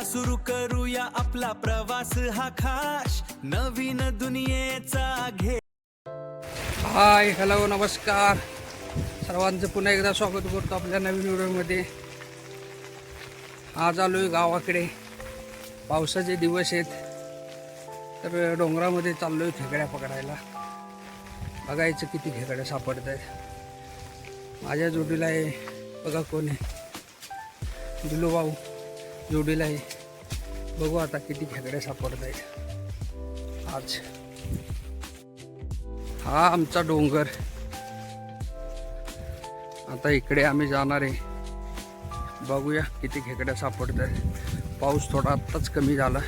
सुरू करूया आपला प्रवास हा खास नवीन दुनियेचा घे. हाय हॅलो नमस्कार सर्वांचं पुन्हा एकदा स्वागत करतो आपल्या नवीन व्हिडिओमध्ये. आज आलो आहे गावाकडे. पावसाचे दिवस आहेत तर डोंगरामध्ये चाललो आहे खेकड्या पकडायला. बघायचं किती खेकड्या सापडत आहेत. माझ्या जोडीला आहे बघा कोण आहे, दिलू भाऊ जोडीला आहे. बघू आता किती खेकड्या सापडत आहेत आज. हा आमचा डोंगर. आता इकडे आम्ही जाणार आहे. बघूया किती खेकड्या सापडत आहेत. पाऊस थोडा आत्ताच कमी झाला.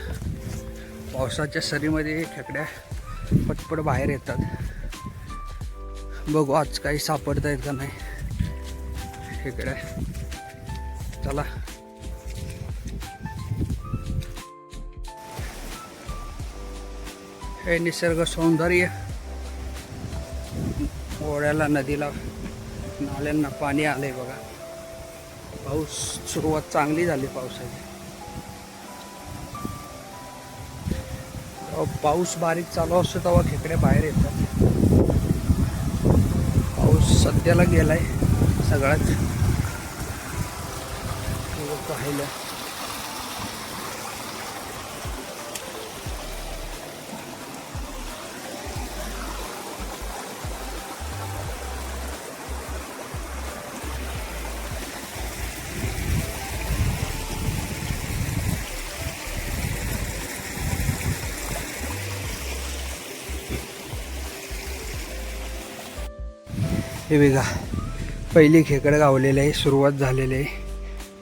पावसाच्या सरीमध्ये खेकड्या पटपट बाहेर येतात. बघू आज काही सापडत आहेत का नाही खेकड्या. चला हे निसर्ग सौंदर्य. ओढ्याला नदीला नाल्यांना पाणी आलंय बघा. पाऊस सुरुवात चांगली झाली पावसाची. पाऊस बारीक चालू असतो तेव्हा खेकड्या बाहेर येतात. पाऊस सध्याला गेलाय सगळाच पाहिलं. हे बघा पहिली खेकडं गावलेलं आहे. सुरुवात झालेली आहे.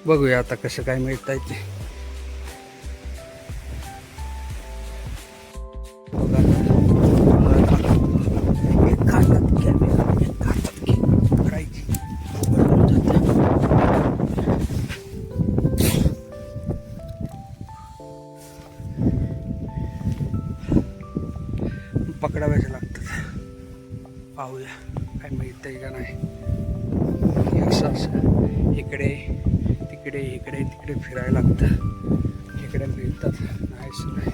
बघूया आता कसं काय मिळत आहे ते. पकडाव्याचे लागतात. पाहूया काय मिळतंय का नाही. असं इकडे तिकडे इकडे तिकडे फिरायला लागतं. इकडे मिळतात नाहीच नाही.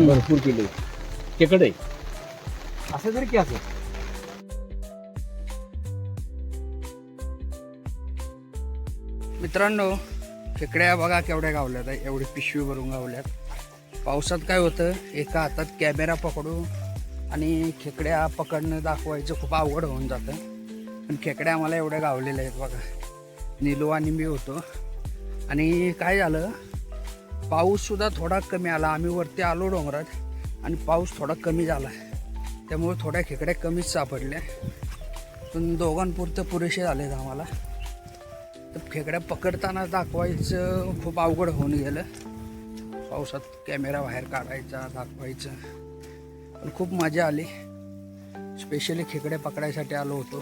भरपूर किलो खेकडे असं तरी की असं. मित्रांनो खेकड्या बघा केवढ्या गावल्यात. एवढी पिशवी भरून गावल्यात. पावसात काय होतं, एका हातात कॅमेरा पकडू आणि खेकड्या पकडणं दाखवायचं खूप अवघड होऊन जातं. पण खेकड्या आम्हाला एवढ्या गावलेल्या आहेत बघा. नीलू आणि मी होतो आणि काय झालं, पाऊससुद्धा थोडा कमी आला. आम्ही वरती आलो डोंगरात आणि पाऊस थोडा कमी झाला. त्यामुळे थोड्या खेकड्या कमीच सापडल्या. पण दोघांपुरतं पुरेसे झालेत आम्हाला. तर खेकड्या पकडताना दाखवायचं खूप अवघड होऊन गेलं. पावसात कॅमेरा बाहेर काढायचा दाखवायचं. पण खूप मजा आली. स्पेशली खेकड्या पकडायसाठी आलो होतो.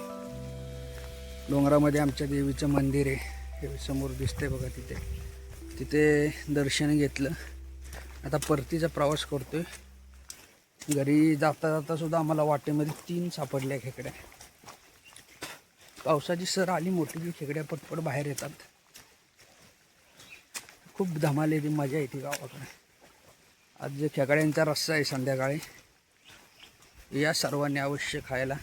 डोंगरामध्ये आमच्या देवीचं मंदिर आहे. हे समोर दिसतंय बघा. तिथे दर्शन घेतलं. आता परतीचा प्रवास करतोय. घरी जाता जाता सुद्धा आम्हाला वाटेमध्ये 3 सापडल्या खेकड्या. पावसाची सर आली मोठी की खेकड्या पटपट बाहेर येतात. खूप धमाल येते, मजा येते गावाकडे. आज जे खेकड्यांचा रस्सा आहे संध्याकाळी, या सर्वांनी अवश्य खायला.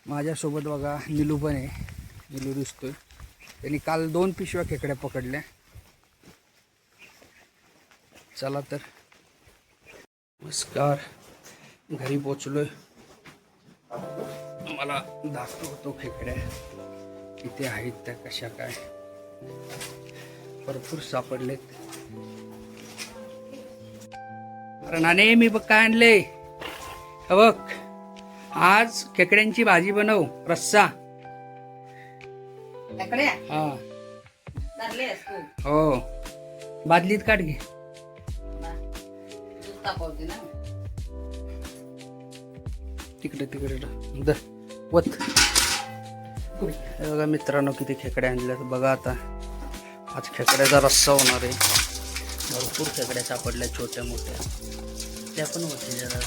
माझ्यासोबत बघा निलू पण आहे. निलू दिसतोय. त्यांनी काल 2 पिशव्या खेकड्या पकडल्या. चला तर नमस्कार. घरी पोचलोय. मला दाखवतो खेकड्या किती आहेत, त्या कशा काय. भरपूर सापडलेत. अरे नाणे मी बघ काय आणले. बघ आज खेकड्यांची भाजी बनव, रस्सा. हा हो, बादलीत काढ घे. तिकडे तिकडे वत. हे बघा मित्रांनो किती खेकड्या आणल्यात बघा. आता आज खेकड्याचा रस्सा होणार आहे. भरपूर खेकड्या सापडल्या छोट्या मोठ्या. त्या पण होते जरा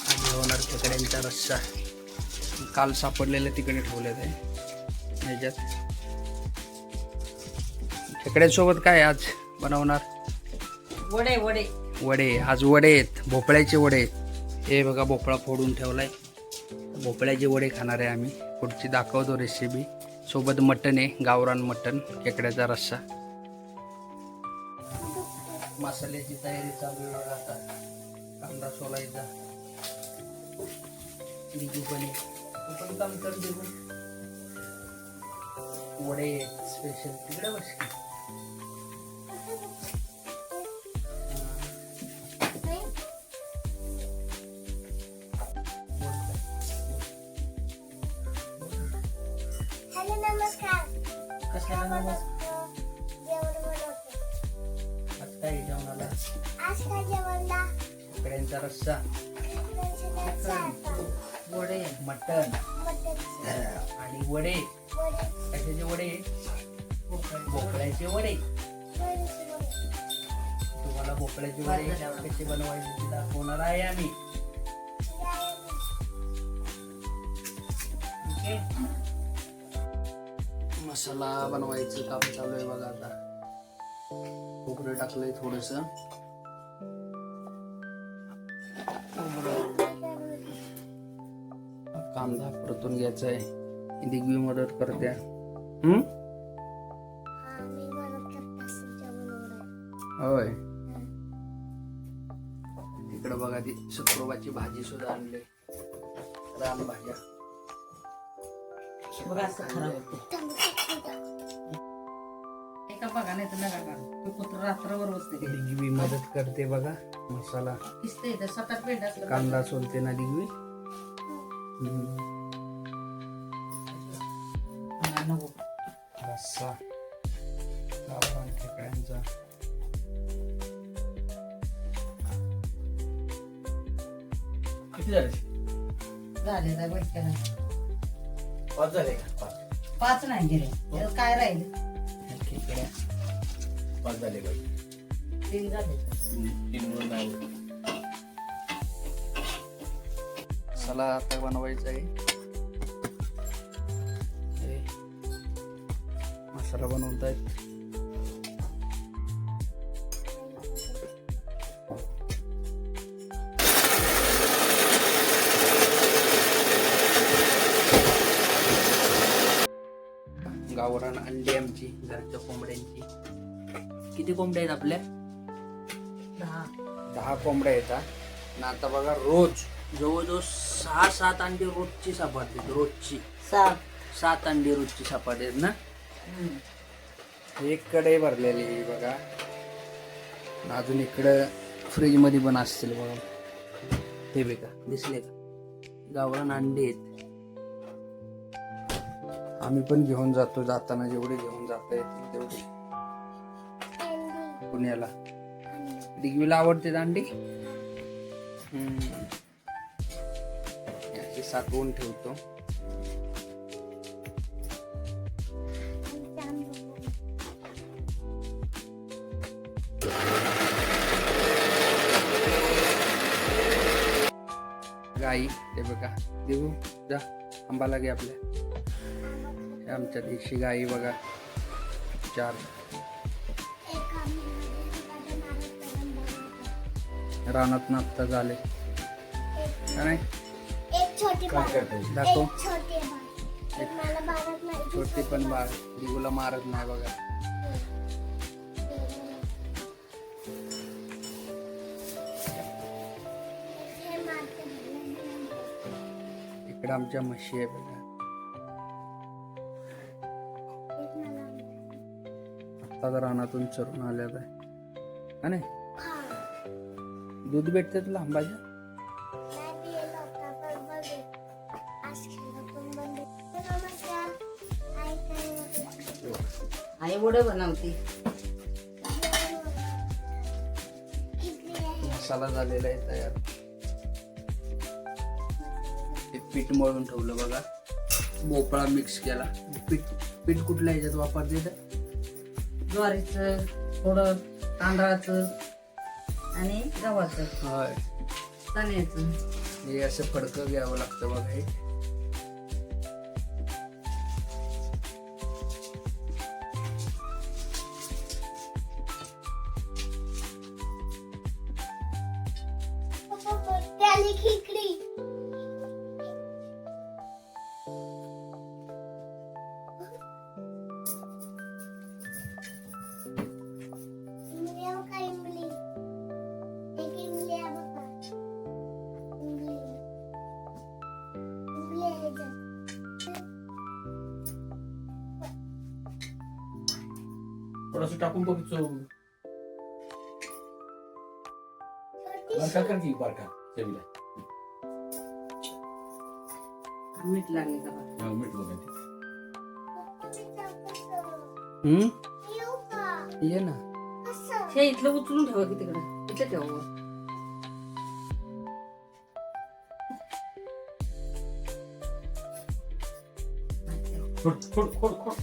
आज होणार खेकड्यांचा रस्सा. काल सापडलेले तिकडे ठेवले ते ह्याच्यात. खेकड्यांसोबत काय आज बनवणार? वडे वडे वडे. आज वडे आहेत, भोपळ्याचे वडे आहेत. हे बघा भोपळा फोडून ठेवलाय. भोपळ्याचे वडे खाणार आहे आम्ही. पुढची दाखवतो रेसिपी. सोबत मटण आहे, गावरान मटण, खेकड्याचा रस्सा. मसाल्याची तयारी चालू आहे बघा आता. कांदा सोलायचा. निघू पण पण काम कर देऊ. वडे स्पेशल तिकडे बस. हॅलो नमस्कार. कशाला नमस्कार? जेवण बनवते. आज काय जेवणाला? आज काय जेवणला? खेकड्यांचा रस्सा, वडे मटण मटण आणि वडे. वडे कशाचे वडे? भोपळ्याचे वडे. तुम्हाला भोपळ्याचे वडे कसे बनवायचे ते दाखवणार आहे आम्ही. मसाला बनवायचं काम चालू आहे बघा आता. खोबरं टाकलंय थोडस. कांदा परतून घ्यायचा आहे. दिग्वी मदत करत्या. मी बनवत जेवण. होय. इकडे बघा ती शुक्रवारची भाजी सुद्धा आणली. रान भाज्या. बघा असं खराब होतं. एका बघा नाही तर नका काढू. तो कुत्र रात्रभर बसते घरी. दिग्वी मदत करते बघा. मसाला दिसते इथं सटात पेंड असलं कांदा सोलते ना दिग्वी. नको. रस्सा गावरान खेकड्यांचा. किती झाले? झाले जा बैठका. 5 झाले का? 5 नाही गेले. त्यात काय राहील? खेकड्या 5 झाले का? 3 झाले. 3 वर नाही. मसाला आता बनवायचा आहे. हे मसाला बनवतायत. गावरान अंडी आमची घरच्या कोंबड्यांची. किती कोंबड्या आहेत आपल्या? 10 कोंबड्या येतात. आणि आता बघा रोज जवळजवळ 6-7 अंडी रोजची सापडतात. रोजची 7 अंडी रोजची सापडतात ना. एक कढई भरलेली आहे बघा. आणि अजून इकडं फ्रीज मध्ये पण असतील बघा. ते बघा दिसले का? गावरान अंडे आहेत. आम्ही पण घेऊन जातो. जाताना जेवढे घेऊन जाता येतील तेवढे. पुण्याला दिग्वीला आवडते अंडी. याची साठवून ठेवतो. गाई ते बघा. देऊ जा आंबा लागे आपल्या. हे आमच्या देशी गाई बघा 4. रानात नाश्ता झाले का नाही? एक छोटी बाळ. दाखव. एक छोटी बाळ. एक मला मारत नाही. छोटी पण बाळ दिगूला मारत नाही बघा. हे मारते. इकडे आमच्या म्हशी आहे बघा. एक मला आता तर रानातून चरून आल्यात आहे का नाही? हा. दूध भेटते तुला आंबाच्या? नाही पियला होता पण बघे. आज खेळा पण बंद. नमस्कार. आई काय आई वडे बनवते. इकडे आहे. मसाला झालेला आहे तयार. पीठ मळून ठेवलं बघा. भोपळा मिक्स केला. पीठ पीठ कुठल्या ह्याच्यात वापरते तर ज्वारीचं, थोडं तांदळाचं आणि गव्हाचं, होय. चण्याचं. हे असं फडकं घ्यावं लागतं बघा हे. त्याली खिकडी इमली का इमली एक इमली आहे बघा. इमली इमली आहे इथं. थोडस टाकून बघितलं. छोटीशी. बारका कर की बारका चवीला. मीठ लागले का बघा. हा, मीठ बघायचं. येऊ का? ये ना. कसं? हे इथलं उचलून ठेवा की तिकडं. इथलं ठेवा वर. खोड.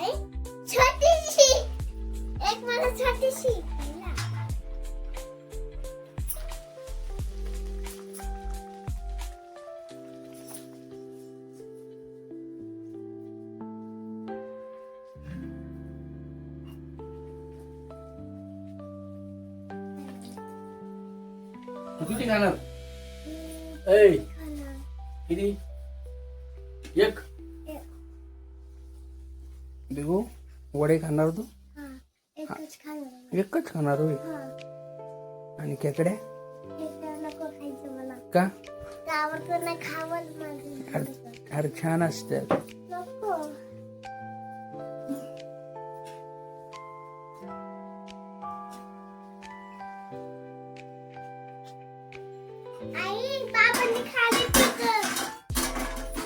आई, छोटीशी एक मला छोटीशी खायला. तू किती खाणार? ऐ खाणार. किती? एक. देखो वडे खाणार तू? हा, एकच खाणार. एकच खाणार होय. हा, आणि खेकड्या हे तर नको खायचं मला. का? त्यावर नाही खावं माझं. अरे छान असतात. नको. आई, बाबांनी खाली तुझं.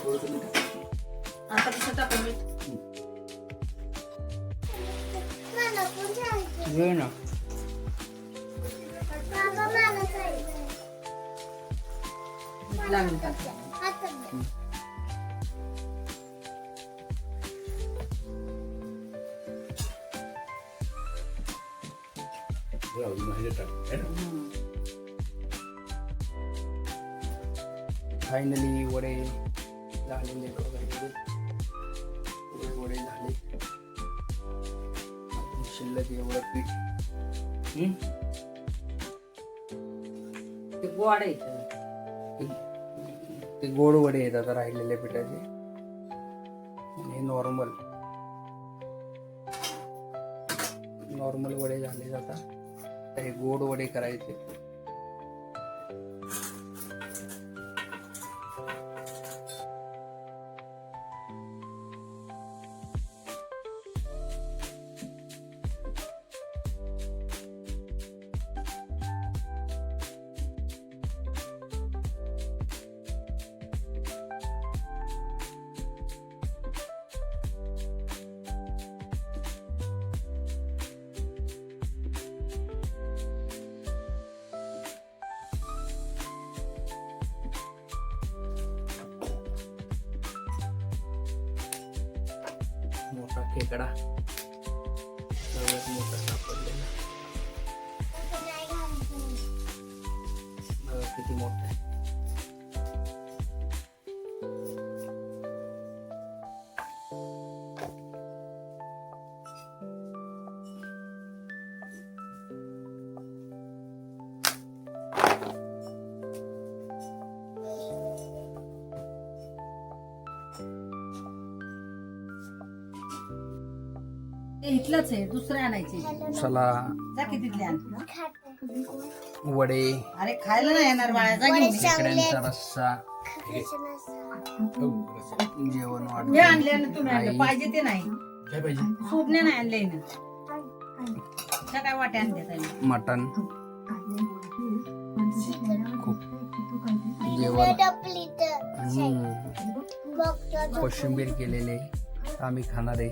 थोडंसं मीठ. आता कसं टाकू मीठ? मला पण खायचं. घे ना. बाबा मला खायचं. मीठ लागले का? हातात दे. जाऊ दे, मग ह्याच्यात टाक. है ना? फायनली वडे झालेले बघा इथे. वडे झाले. अजून शिल्लक एवढं पीठ. ते गोड आहे इथं. ते गोड वडे येतात राहिलेल्या पिठाचे. आणि नॉर्मल वडे झाले जातात. तर हे गोड वडे करायचे. मोठा खेकडा सर्वात मोठा सापडलेला. नाही घालायचं. बघा किती मोठा आहे. ते इथलंच आहे, दुसरे आणायचे. चला जा की तिथले आण. खाते. वडे, अरे खायला नाही येणार बाळा, जा घेऊन ये. खेकड्यांचा रस्सा, खायचं नसतं. जेवण हे वाढ. आणले ना तुम्ही आणलं, पाहिजे ते नाही. काय पाहिजे? सूपने नाही आणले ना. त्या काय वाट्या आणल्या ताई? मटण खूप जेवण कोशिंबीर केलेले आम्ही खाणार आहे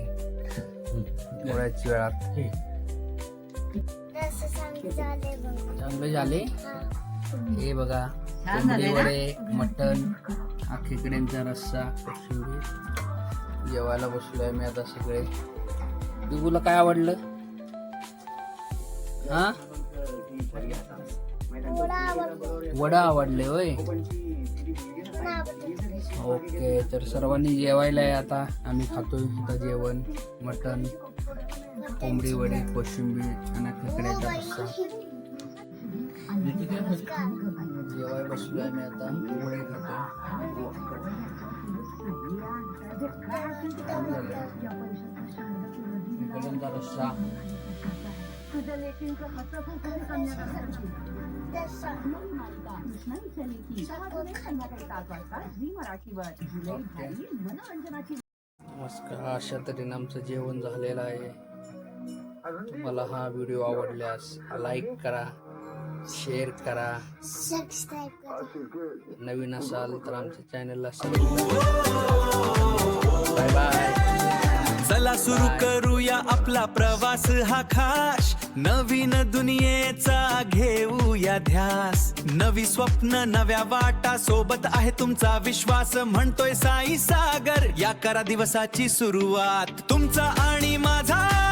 थोड्याच वेळात. चांगले झाले हे बघा. छान झाले ना? वडे, मटण, हा खेकड्यांचा रस्सा, कोशिंबीर. जेवायला बसलोय मी आता सगळे. तुला काय आवडलं? हा वडा आवडले होय. ओके तर सर्वांनी जेवायला आहे आता. आम्ही खातोय आता जेवण. मटण, कोंबडी वडे, कोशिंबीर आणि खेकड्याचा रस्सा. जेवाय बसलोय मी आता. वडे खातो. खेकड्यांचा रस्सा. नमस्कार. अशा तऱ्हेने आमचं जेवण झालेलं आहे. तुम्हाला हा व्हिडिओ आवडल्यास लाईक करा, शेअर करा, नवीन असाल तर आमच्या चॅनलला बाय बाय. चला सुरू करूया आपला प्रवास हा खास. नवीन दुनियेचा घेऊया ध्यास. नवी स्वप्न, नव्या वाटा, सोबत आहे तुमचा विश्वास. म्हणतोय साई सागर, या करा दिवसाची सुरुवात तुमचा आणि माझा.